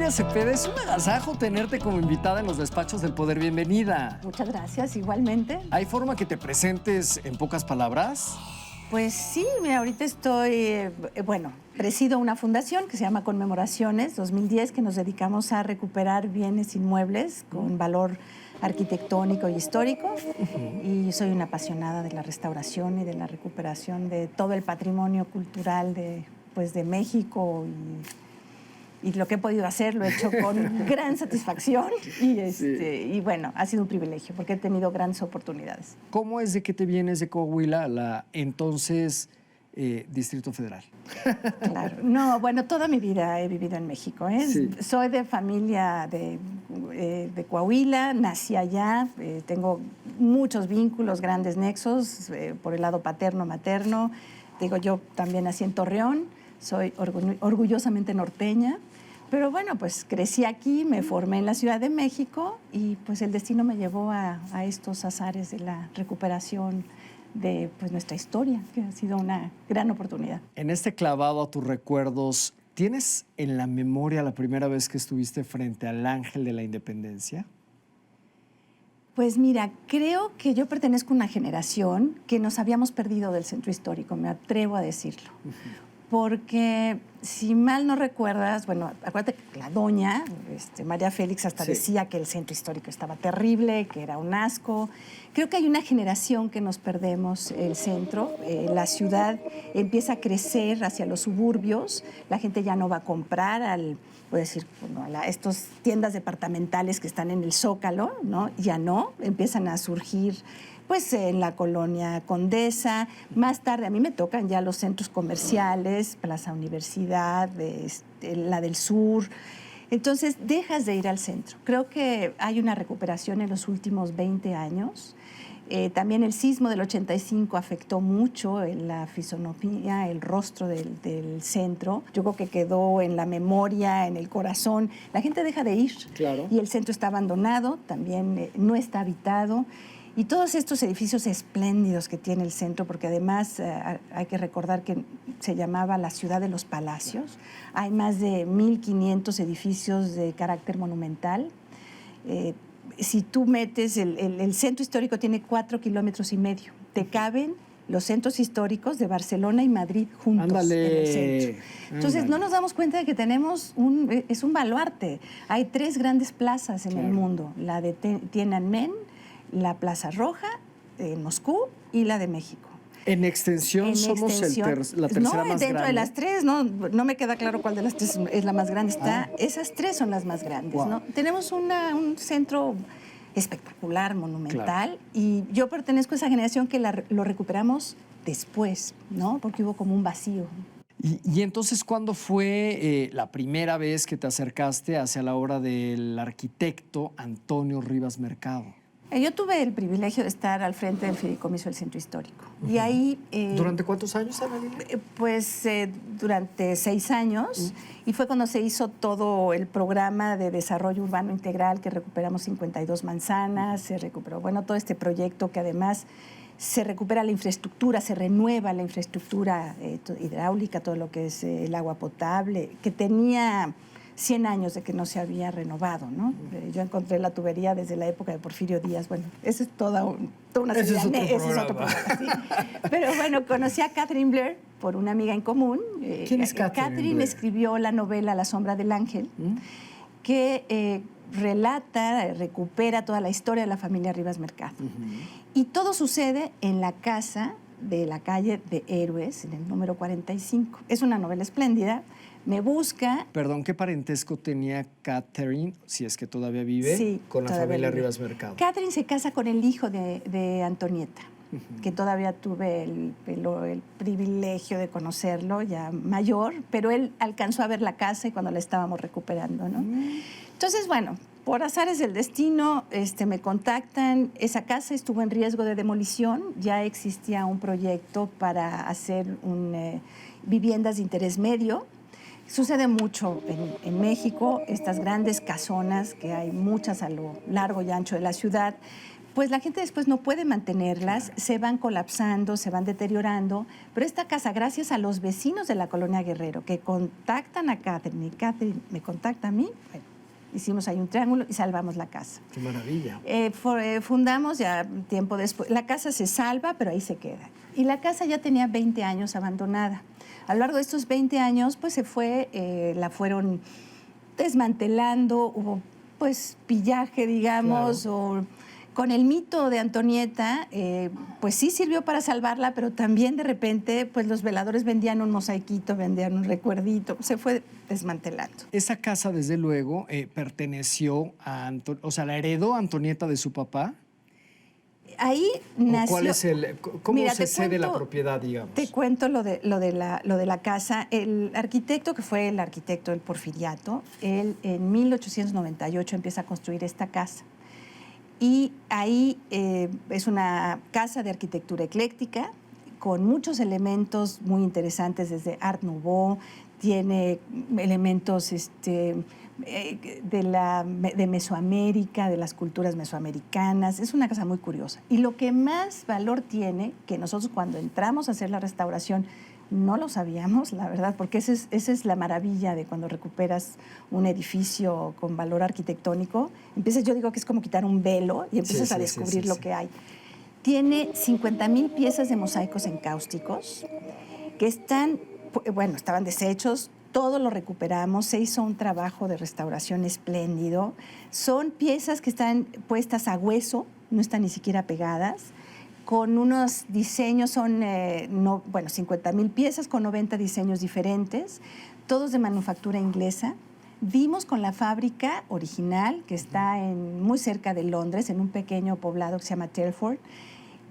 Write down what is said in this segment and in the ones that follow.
Claudia Cepeda, es un agasajo tenerte como invitada en los despachos del Poder. Bienvenida. Muchas gracias, igualmente. ¿Hay forma que te presentes en pocas palabras? Pues sí, mira, ahorita estoy, presido una fundación que se llama Conmemoraciones 2010, que nos dedicamos a recuperar bienes inmuebles con valor arquitectónico y histórico. Y soy una apasionada de la restauración y de la recuperación de todo el patrimonio cultural de México y lo que he podido hacer lo he hecho con gran satisfacción y bueno, ha sido un privilegio porque he tenido grandes oportunidades. ¿Cómo es de que te vienes de Coahuila a la entonces Distrito Federal? Claro, no, bueno, toda mi vida he vivido en México, ¿eh? Sí. Soy de familia de Coahuila, nací allá, tengo muchos vínculos, grandes nexos por el lado paterno-materno. Digo, yo también nací en Torreón, soy orgullosamente norteña. Pero bueno, pues crecí aquí, me formé en la Ciudad de México y pues el destino me llevó a estos azares de la recuperación de nuestra historia, que ha sido una gran oportunidad. En este clavado a tus recuerdos, ¿tienes en la memoria la primera vez que estuviste frente al Ángel de la Independencia? Pues mira, creo que yo pertenezco a una generación que nos habíamos perdido del centro histórico, me atrevo a decirlo. Porque, si mal no recuerdas, bueno, acuérdate que la doña, María Félix, hasta decía que el centro histórico estaba terrible, que era un asco. Creo que hay una generación que nos perdemos el centro. La ciudad empieza a crecer hacia los suburbios. La gente ya no va a comprar a estas tiendas departamentales que están en el Zócalo, ¿no? Ya no, empiezan a surgir pues en la colonia Condesa. Más tarde a mí me tocan ya los centros comerciales, Plaza Universidad, la del Sur. Entonces dejas de ir al centro. Creo que hay una recuperación en los últimos 20 años. También el sismo del 85 afectó mucho en la fisonomía, el rostro del centro. Yo creo que quedó en la memoria, en el corazón. La gente deja de ir. Claro. Y el centro está abandonado, también no está habitado. Y todos estos edificios espléndidos que tiene el centro, porque además hay que recordar que se llamaba la ciudad de los palacios. Hay más de 1,500 edificios de carácter monumental. Si tú metes, el centro histórico tiene 4,5 kilómetros. Te caben los centros históricos de Barcelona y Madrid juntos. ¡Ándale! En el centro. Entonces, no nos damos cuenta de que tenemos es un baluarte. Hay 3 grandes plazas en el mundo. La de Tiananmen, la Plaza Roja en Moscú y la de México. En extensión somos la tercera más grande. No, dentro de las 3, no me queda claro cuál de las 3 es la más grande. Esas 3 son las más grandes. Wow. ¿No? Tenemos un centro espectacular, monumental, claro. Y yo pertenezco a esa generación que lo recuperamos después, ¿no? Porque hubo como un vacío. Y entonces, ¿cuándo fue la primera vez que te acercaste hacia la obra del arquitecto Antonio Rivas Mercado? Yo tuve el privilegio de estar al frente del Fideicomiso del Centro Histórico. Y ahí... ¿Durante cuántos años, Ana? Durante 6 años. Y fue cuando se hizo todo el programa de desarrollo urbano integral, que recuperamos 52 manzanas, se recuperó, todo este proyecto que además se recupera la infraestructura, se renueva la infraestructura hidráulica, todo lo que es el agua potable, que tenía 100 años de que no se había renovado, ¿no? Yo encontré la tubería desde la época de Porfirio Díaz. Bueno, eso es toda una serie. Ese es otro programa, sí. Pero bueno, conocí a Catherine Blair por una amiga en común. ¿Quién es Catherine? Catherine escribió la novela La sombra del ángel, que relata, recupera toda la historia de la familia Rivas Mercado. Y todo sucede en la casa de la calle de Héroes, en el número 45. Es una novela espléndida. Me busca. Perdón, ¿qué parentesco tenía Catherine, si es que todavía vive, con la familia Rivas Mercado? Catherine se casa con el hijo de Antonieta, que todavía tuve el privilegio de conocerlo, ya mayor, pero él alcanzó a ver la casa y cuando la estábamos recuperando, ¿no? Entonces, bueno, por azares del destino, me contactan. Esa casa estuvo en riesgo de demolición. Ya existía un proyecto para hacer viviendas de interés medio. Sucede mucho en México, estas grandes casonas, que hay muchas a lo largo y ancho de la ciudad, pues la gente después no puede mantenerlas, se van colapsando, se van deteriorando, pero esta casa, gracias a los vecinos de la colonia Guerrero, que contactan a Catherine y Catherine me contacta a mí, bueno, hicimos ahí un triángulo y salvamos la casa. ¡Qué maravilla! Fundamos ya tiempo después, la casa se salva, pero ahí se queda. Y la casa ya tenía 20 años abandonada. A lo largo de estos 20 años, pues se fue, la fueron desmantelando, hubo pues pillaje, digamos, claro. O con el mito de Antonieta, pues sí sirvió para salvarla, pero también de repente pues los veladores vendían un mosaiquito, vendían un recuerdito, se fue desmantelando. Esa casa, desde luego, perteneció a o sea, ¿la heredó Antonieta de su papá? Ahí nació. ¿Cuál es cómo se cede la propiedad, digamos? Te cuento lo de la casa. El arquitecto, que fue el arquitecto del Porfiriato, él en 1898 empieza a construir esta casa. Y ahí es una casa de arquitectura ecléctica, con muchos elementos muy interesantes, desde Art Nouveau, tiene elementos de Mesoamérica, de las culturas mesoamericanas. Es una casa muy curiosa. Y lo que más valor tiene, que nosotros cuando entramos a hacer la restauración no lo sabíamos, la verdad, porque esa es la maravilla de cuando recuperas un edificio con valor arquitectónico. Yo digo que es como quitar un velo y empiezas a descubrir lo que hay. Tiene 50,000 piezas de mosaicos encáusticos que estaban deshechos. Todo lo recuperamos, se hizo un trabajo de restauración espléndido. Son piezas que están puestas a hueso, no están ni siquiera pegadas, con unos diseños, 50,000 piezas con 90 diseños diferentes, todos de manufactura inglesa. Dimos con la fábrica original, que está muy cerca de Londres, en un pequeño poblado que se llama Telford,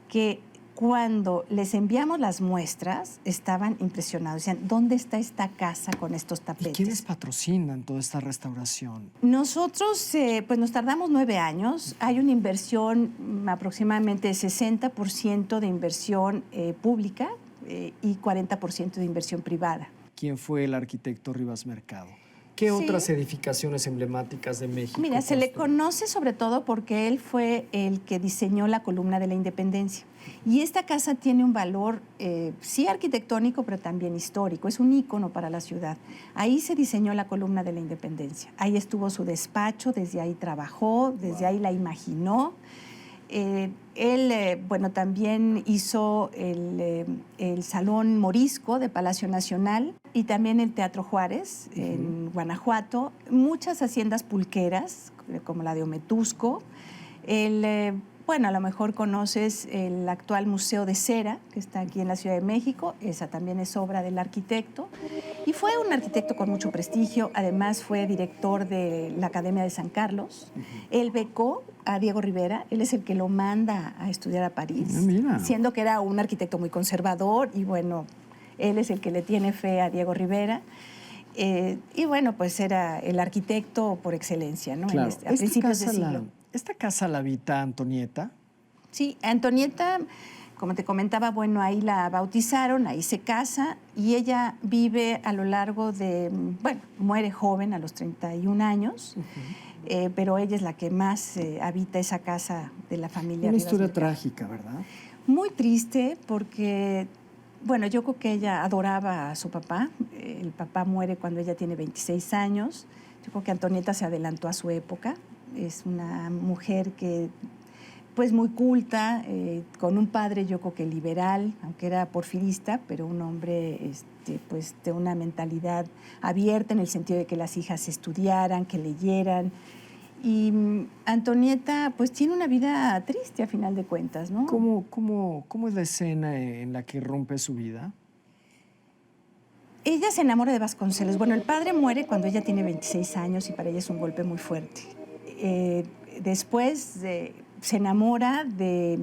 que cuando les enviamos las muestras, estaban impresionados. Decían, ¿dónde está esta casa con estos tapetes? ¿Y quiénes patrocinan toda esta restauración? Nosotros, pues nos tardamos 9 años. Hay una inversión, aproximadamente 60% de inversión pública y 40% de inversión privada. ¿Quién fue el arquitecto Rivas Mercado? ¿Qué otras edificaciones emblemáticas de México? Mira, se le conoce sobre todo porque él fue el que diseñó la columna de la Independencia. Y esta casa tiene un valor, sí arquitectónico, pero también histórico. Es un ícono para la ciudad. Ahí se diseñó la columna de la Independencia. Ahí estuvo su despacho, desde ahí trabajó, desde ahí la imaginó. Él también hizo el Salón Morisco de Palacio Nacional y también el Teatro Juárez en Guanajuato, muchas haciendas pulqueras, como la de Ometusco. A lo mejor conoces el actual Museo de Cera, que está aquí en la Ciudad de México. Esa también es obra del arquitecto. Y fue un arquitecto con mucho prestigio. Además, fue director de la Academia de San Carlos. Él becó a Diego Rivera. Él es el que lo manda a estudiar a París, siendo que era un arquitecto muy conservador. Y él es el que le tiene fe a Diego Rivera. Pues era el arquitecto por excelencia, ¿no? Claro. A principios de siglo. ¿Esta casa la habita Antonieta? Sí, Antonieta, como te comentaba, ahí la bautizaron, ahí se casa y ella vive a lo largo muere joven a los 31 años, pero ella es la que más habita esa casa de la familia. Una historia trágica, ¿verdad? Muy triste porque, yo creo que ella adoraba a su papá. El papá muere cuando ella tiene 26 años. Yo creo que Antonieta se adelantó a su época. Es una mujer que, muy culta, con un padre yo creo que liberal, aunque era porfirista, pero un hombre de una mentalidad abierta en el sentido de que las hijas estudiaran, que leyeran. Y Antonieta tiene una vida triste a final de cuentas, ¿no? ¿Cómo es la escena en la que rompe su vida? Ella se enamora de Vasconcelos. El padre muere cuando ella tiene 26 años y para ella es un golpe muy fuerte. Después se enamora de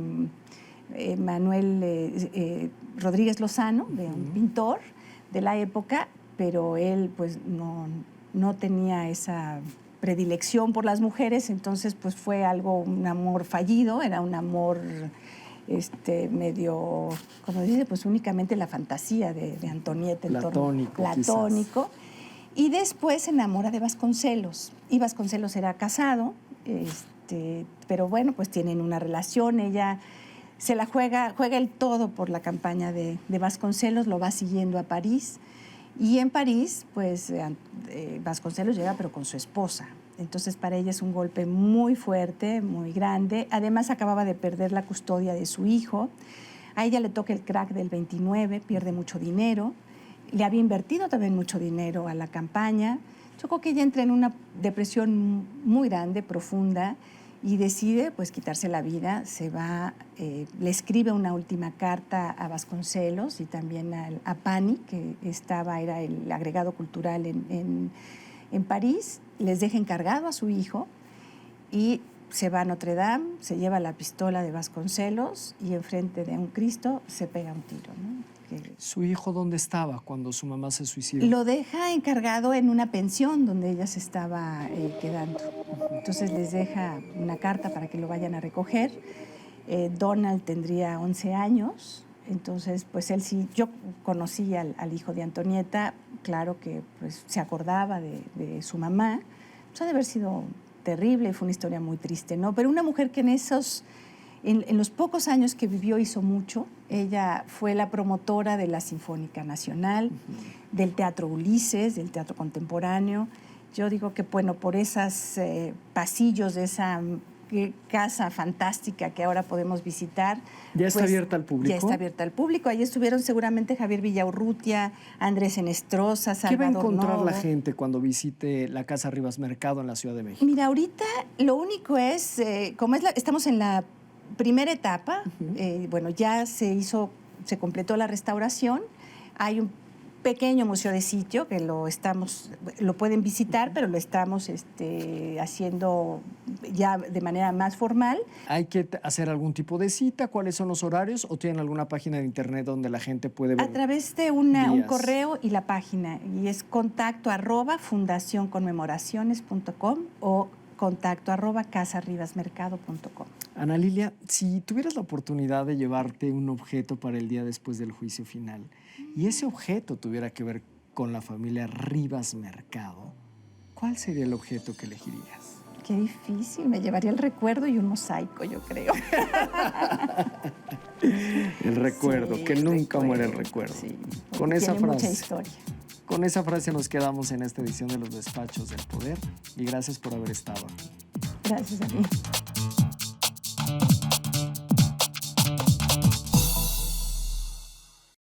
Manuel Rodríguez Lozano, de un pintor de la época, pero él no tenía esa predilección por las mujeres, entonces fue un amor fallido, era un amor medio, como dice, únicamente la fantasía de Antonieta. Platónico. Y después se enamora de Vasconcelos. Y Vasconcelos era casado, pero bueno, pues tienen una relación, ella se la juega el todo por la campaña de Vasconcelos, lo va siguiendo a París, y en París, pues Vasconcelos llega pero con su esposa. Entonces para ella es un golpe muy fuerte, muy grande. Además acababa de perder la custodia de su hijo. A ella le toca el crack del 29, pierde mucho dinero. Le había invertido también mucho dinero a la campaña. Yo creo que ella entra en una depresión muy grande, profunda, y decide pues quitarse la vida. Se va, le escribe una última carta a Vasconcelos y también a Pani, que era el agregado cultural en París. Les deja encargado a su hijo y se va a Notre Dame, se lleva la pistola de Vasconcelos y enfrente de un Cristo se pega un tiro, ¿no? ¿Su hijo dónde estaba cuando su mamá se suicidó? Lo deja encargado en una pensión donde ella se estaba quedando. Entonces les deja una carta para que lo vayan a recoger. Donald tendría 11 años, entonces pues él sí, yo conocí al hijo de Antonieta, claro que pues se acordaba de su mamá. Pues ha de haber sido terrible, fue una historia muy triste, ¿no? Pero una mujer que en los pocos años que vivió hizo mucho. Ella fue la promotora de la Sinfónica Nacional, del Teatro Ulises, del Teatro Contemporáneo. Yo digo que, bueno, por esos pasillos de esa casa fantástica que ahora podemos visitar. ¿Ya está abierta al público? Ya está abierta al público. Ahí estuvieron seguramente Javier Villaurrutia, Andrés Enestrosa, Salvador ¿Qué va a encontrar Novo. la gente cuando visite la Casa Rivas Mercado en la Ciudad de México? Mira, ahorita lo único es, estamos en la primera etapa, bueno, ya se completó la restauración. Hay un pequeño museo de sitio que lo pueden visitar, pero lo estamos haciendo ya de manera más formal. ¿Hay que hacer algún tipo de cita? ¿Cuáles son los horarios? ¿O tienen alguna página de internet donde la gente puede ver? A través de un correo y la página, y es contacto@fundacionconmemoraciones.com o contacto@casarribasmercado.com. Ana Lilia, si tuvieras la oportunidad de llevarte un objeto para el día después del juicio final y ese objeto tuviera que ver con la familia Rivas Mercado, ¿cuál sería el objeto que elegirías? Qué difícil, me llevaría el recuerdo y un mosaico, yo creo. El recuerdo, sí, que nunca muere el recuerdo. Sí, con esa tiene frase. Mucha historia. Con esa frase nos quedamos en esta edición de Los Despachos del Poder y gracias por haber estado aquí. Gracias a ti.